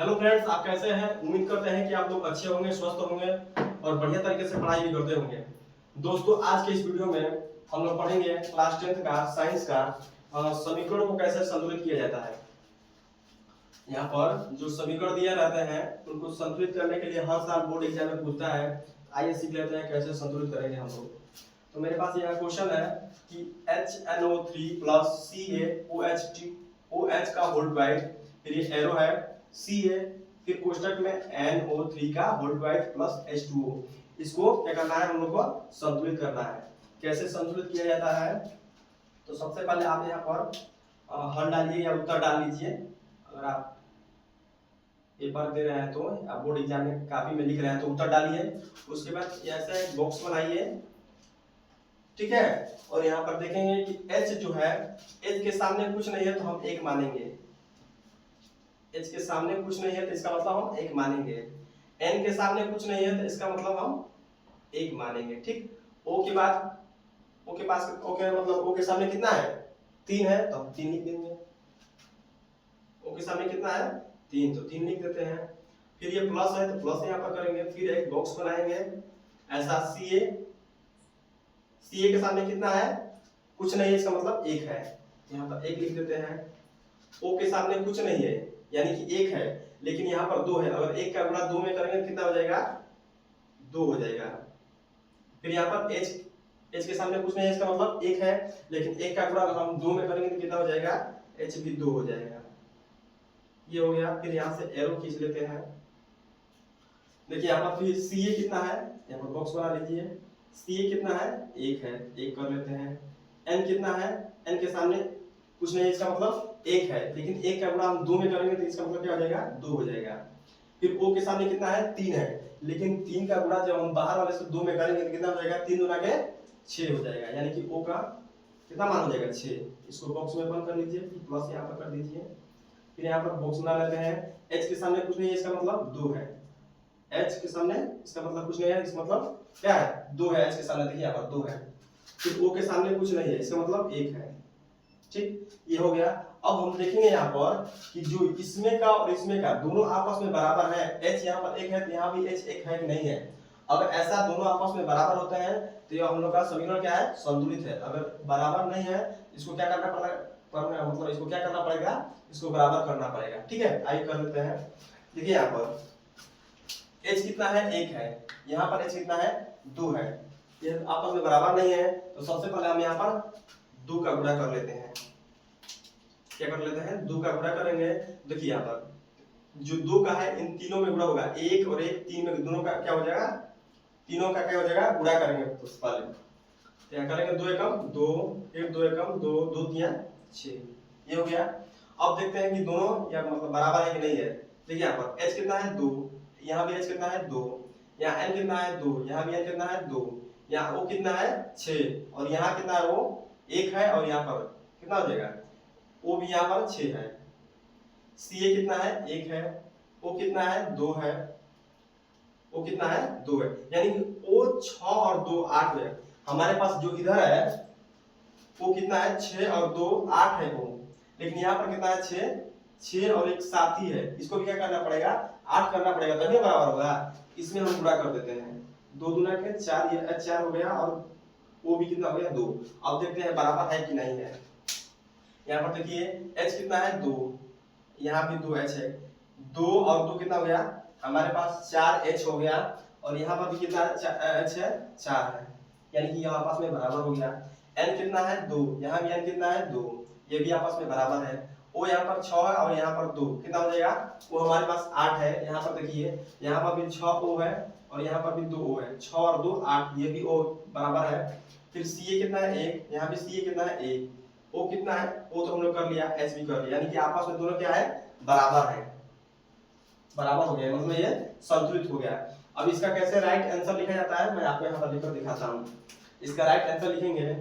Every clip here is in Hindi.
हेलो फ्रेंड्स, आप कैसे हैं? उम्मीद करते हैं कि आप लोग अच्छे होंगे, स्वस्थ होंगे और बढ़िया तरीके से पढ़ाई भी करते होंगे। दोस्तों, आज के इस वीडियो में हम लोग पढ़ेंगे क्लास 10th का साइंस का समीकरणों को कैसे संतुलित किया जाता है। यहाँ पर जो समीकरण दिए रहते हैं उनको संतुलित करने के लिए हर साल बोर्ड एग्जाम में पूछता है। आइए सीख लेते हैं कैसे संतुलित करेंगे हम लोग। तो मेरे पास यहाँ क्वेश्चन है कि HNO3 प्लस CaOH का होल डिवाइड, फिर ये एरो है Ca, फिर कोष्टक में NO3 का होल डिवाइड प्लस H2O। इसको क्या करना है, हम लोग को संतुलित करना है। कैसे संतुलित किया जाता है? तो सबसे पहले आप यहाँ पर हल डालिए या उत्तर डाल लीजिए। अगर आप पेपर दे रहे हैं तो आप बोर्ड एग्जाम में कॉपी में लिख रहे हैं तो उत्तर डालिए। उसके बाद ऐसा एक बॉक्स बनाइए, ठीक है। और यहाँ पर देखेंगे कि H जो है, H के सामने कुछ नहीं है तो हम एक मानेंगे। H के सामने कुछ नहीं है तो इसका मतलब हम एक मानेंगे। N के सामने कुछ नहीं है तो इसका मतलब हम एक मानेंगे, ठीक। O के बाद O के पास O के मतलब O के सामने कितना है? 3 है तो हम 3 लिख देंगे। O के सामने कितना है? 3, तो 3 लिख देते हैं। फिर ये प्लस है तो प्लस यहाँ पर करेंगे। फिर एक बॉक्स बनाएंगे ऐसा Ca के सामने कितना है? कुछ नहीं है, इसका मतलब 1 है, यहाँ पर 1 लिख देते हैं। O के सामने कुछ नहीं है यानी कि 1 है, लेकिन यहाँ पर 2 है। अगर 1 का गुणा 2 में करेंगे कितना हो जाएगा? 2 हो जाएगा। फिर यहाँ पर H के सामने कुछ नहीं है, इसका मतलब 1 है, लेकिन 1 का गुणा अगर हम 2 में करेंगे तो कितना हो जाएगा? H भी 2 हो जाएगा। ये हो गया। फिर यहाँ से एरो खींच लेते हैं। देखिए यहाँ पर फिर Ca कितना है, यहाँ पर बॉक्स बना लीजिए। Ca कितना है? 1 है, 1 कर लेते हैं। N कितना है? N के सामने कुछ नहीं है, इसका मतलब 1 है, लेकिन 1 का गुणा हम 2 में करेंगे तो इसका मतलब क्या हो जाएगा? 2 हो जाएगा। फिर O के सामने कितना है? 3 है, लेकिन 3 का गुणा जब हम बाहर वाले से 2 में करेंगे तो कितना हो जाएगा? 3 गुना के 6 हो जाएगा, यानी कि O का कितना मान हो जाएगा? 6। इसको बॉक्स में बंद कर लीजिए, प्लस यहाँ पर कर दीजिए। फिर यहाँ पर बॉक्स बना लेते हैं। H के सामने कुछ नहीं है, इसका मतलब 2 है। H के सामने इसका मतलब कुछ नहीं है, इसका मतलब क्या है? 2 है। H के सामने देखिए यहाँ पर 2 है। फिर O के सामने कुछ नहीं है, इसका मतलब 1 है, ठीक। ये हो गया। अब हम देखेंगे यहाँ पर कि जो इसमें का और इसमें का दोनों आपस में बराबर है। H यहाँ पर 1 है तो यहाँ भी H 1 है कि नहीं है। अगर ऐसा दोनों आपस में बराबर होते हैं तो ये हम लोग का समीकरण क्या है? संतुलित है। अगर बराबर नहीं है, इसको क्या करना पड़ेगा? मतलब इसको क्या करना पड़ेगा? इसको बराबर करना पड़ेगा, ठीक है। आइए कर लेते हैं। देखिए यहाँ पर H कितना है? 1 है। यहाँ पर H कितना है? 2 है। ये आपस में बराबर नहीं है तो सबसे पहले हम यहाँ पर 2 का गुणा कर लेते हैं। क्या कर लेते हैं? 2 का गुणा करेंगे। देखिए यहाँ पर जो 2 का है इन तीनों में गुणा होगा। 1 और 1 3 में दोनों का क्या हो जाएगा? तीनों का क्या हो जाएगा? गुणा करेंगे पहले। क्या करेंगे? 2 एकम 2, फिर 2 एकम 2, 2 तिया 6। ये हो गया। अब देखते हैं कि दोनों या मतलब बराबर है कि नहीं है। देखिए यहाँ पर H कितना है? 2, यहाँ भी H कितना है? 2, यहाँ N कितना है? 2, यहाँ भी N कितना है? 2, यहाँ O कितना है? 6, और यहाँ कितना है? वो 1 है, और यहाँ पर कितना हो जाएगा? O भी यहाँ पर 6 है। Ca कितना है? 1 है। O कितना है? 2 है। O कितना है? 2 है, यानी कि O 6 और 2 8 है। हमारे पास जो इधर है O कितना है? 6 और 2 8 है O, लेकिन यहाँ पर कितना है? 6 और एक साथी है, इसको भी क्या करना पड़ेगा? 8 करना पड़ेगा, तभी बराबर होगा। इसमें हम गुणा कर देते हैं। 2 दूना के 4, ये 4 हो गया, और O भी कितना हो गया? 2। अब देखते हैं बराबर है कि नहीं है। यहाँ पर देखिए H कितना है? 2, यहाँ भी 2H है। 2 और 2 कितना हो गया? हमारे पास 4H हो गया, और यहाँ पर भी कितना H है? 4 है, यानी कि ये आपस में बराबर हो गया। N कितना है? 2, यहाँ भी N कितना है? 2, ये भी आपस में बराबर है। O यहाँ पर 6 है और यहाँ पर 2, कितना हो जाएगा? वो हमारे पास 8 है। यहाँ पर देखिए यहाँ पर भी 6O है और यहाँ पर भी 2O है। 6 और 2 8, ये भी O बराबर है। फिर Ca कितना है? 1, यहाँ भी Ca कितना है? 1। O कितना है? O तो हम लोग कर लिया, H भी कर लिया, यानी कि आपस में दोनों क्या है? बराबर है। बराबर हो गया, मतलब ये संतुलित हो गया। अब इसका कैसे राइट आंसर लिखा जाता है, मैं आपको यहाँ पर लिखकर दिखाता हूँ। इसका राइट आंसर लिखेंगे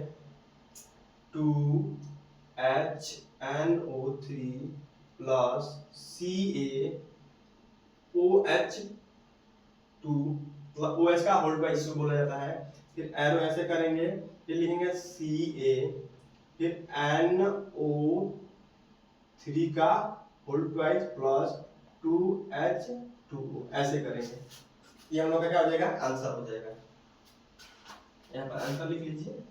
2HNO3 प्लस CaOH2 OH का होल डिवाइड इसको बोला जाता है। फिर एरो ऐसे करेंगे, फिर लिखेंगे Ca, फिर NO3 का होल डिवाइड प्लस 2 H2O ऐसे करेंगे, ये हम लोग का क्या हो जाएगा, आंसर हो जाएगा। यहाँ पर आंसर लिख लीजिए।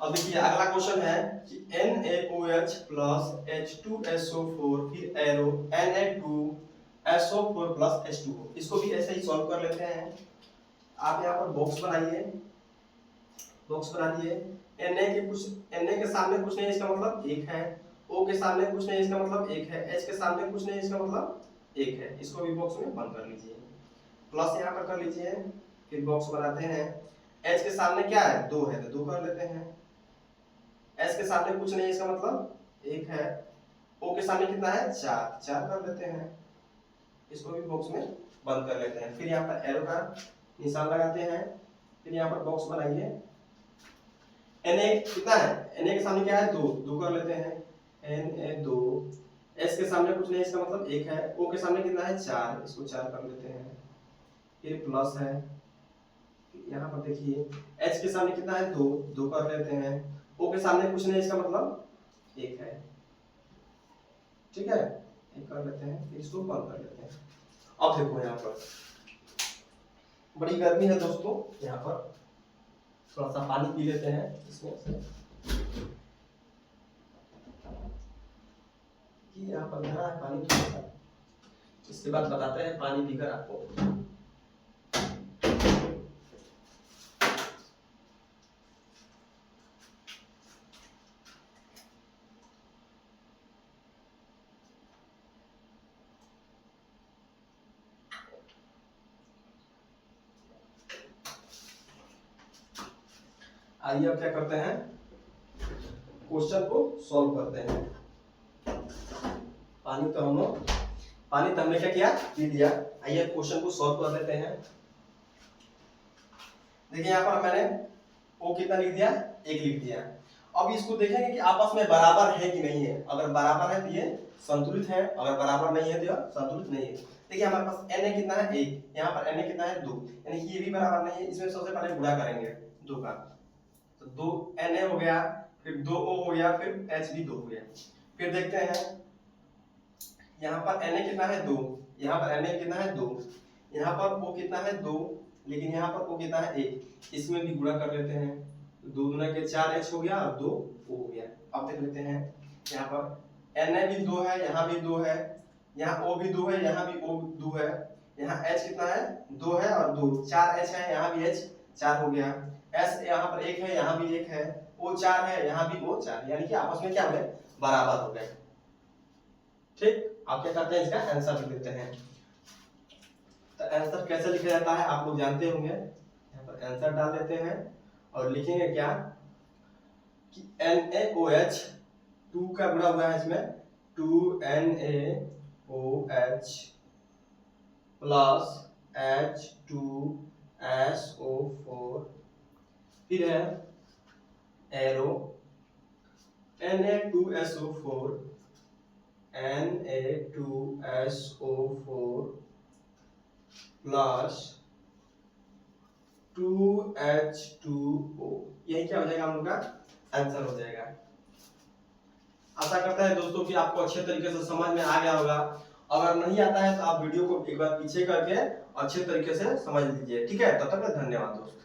अब देखिए अगला क्वेश्चन है कि NaOH प्लस H2SO4 फिर एरो Na2SO4 प्लस H2O, इसको भी ऐसे ही सॉल्व कर लेते हैं। आप यहाँ पर बॉक्स बनाइए, बॉक्स बना दिए। Na के सामने कुछ नहीं है, इसका मतलब 1 है। O के सामने कुछ नहीं है, इसका मतलब 1 है। H के सामने कुछ नहीं है, इसका मतलब 1 है। इसको भी बॉक्स में बंद कर लीजिए, प्लस यहाँ पर कर लीजिए, फिर बॉक्स बनाते हैं। H के सामने क्या है, 2 है, तो 2 कर लेते हैं। S के सामने कुछ नहीं है, इसका मतलब 1 है। O के सामने कितना है, 4, 4 कर लेते हैं। इसको भी बॉक्स में बंद कर लेते हैं। फिर यहाँ पर एरो का निशान लगाते हैं, फिर यहाँ पर बॉक्स बनाइए। Na कितना है, Na के सामने क्या है, 2, 2 कर लेते हैं। Na2, S के सामने कुछ नहीं, इसका मतलब 1 है। O के सामने कितना है, 4, इसको 4 कर लेते हैं। फिर प्लस है, यहाँ पर देखिए H के सामने कितना है, 2, 2 कर लेते हैं। O के सामने कुछ नहीं, इसका मतलब 1 है। ठीक है, 1 कर लेते हैं, फिर इसको बंद कर लेते हैं। अब देखो यहाँ पर बड़ी गर्मी है दोस्तों, यहाँ पर थोड़ा सा पानी पी लेते हैं इसमें से, कि यहाँ पर भरा है पानी थोड़ा सा। इसके बाद बताते हैं पानी पीकर आपको। आइए अब क्या करते हैं, क्वेश्चन को सॉल्व करते हैं। पानी तो हमने क्या किया, पी लिया। आइए क्वेश्चन को सॉल्व कर लेते हैं। देखिए यहाँ पर मैंने O कितना लिख दिया, 1 लिख दिया। अब इसको देखेंगे कि आपस में बराबर है कि नहीं है। अगर बराबर है तो ये संतुलित है, अगर बराबर नहीं है तो यह संतुलित नहीं है। देखिए हमारे पास Na कितना है, 1, यहाँ पर Na कितना है, 2, यानी कि ये भी बराबर नहीं है। इसमें सबसे पहले गुणा करेंगे 2 का, तो 2 Na हो गया, फिर 2O हो गया, फिर H भी 2 हो गया। फिर देखते हैं यहाँ पर Na कितना है, 2, यहाँ पर Na कितना है, 2, यहाँ पर O कितना है, 2, लेकिन यहाँ पर O कितना है, 1। इसमें भी गुणा कर लेते हैं, 2 गुना के 4H हो गया और 2O हो गया। अब देख लेते हैं यहाँ पर Na भी 2 है, यहाँ भी 2 है, यहाँ O भी 2 है, यहाँ भी O 2 है, यहाँ H कितना है, 2 है और 2, 4H है, यहाँ भी H 4 हो गया। S यहाँ पर 1 है, यहाँ भी 1 है, O 4 है, यहाँ भी O 4, यानी कि आपस में क्या हो गए, बराबर हो गए। ठीक, आप क्या करते हैं, इसका आंसर लिख देते हैं। तो आंसर कैसे लिखा जाता है आप लोग जानते होंगे। यहाँ पर आंसर डाल देते हैं और लिखेंगे क्या कि NaOH 2 का गुणा हुआ है इसमें, 2NaOH प्लस H2SO4, फिर है एरो Na2SO4 प्लस 2H2O, यही क्या हो जाएगा, हम लोग का आंसर हो जाएगा। आशा करता है दोस्तों कि आपको अच्छे तरीके से समझ में आ गया होगा। अगर नहीं आता है तो आप वीडियो को एक बार पीछे करके अच्छे तरीके से समझ लीजिए। ठीक है, तब तक धन्यवाद दोस्तों।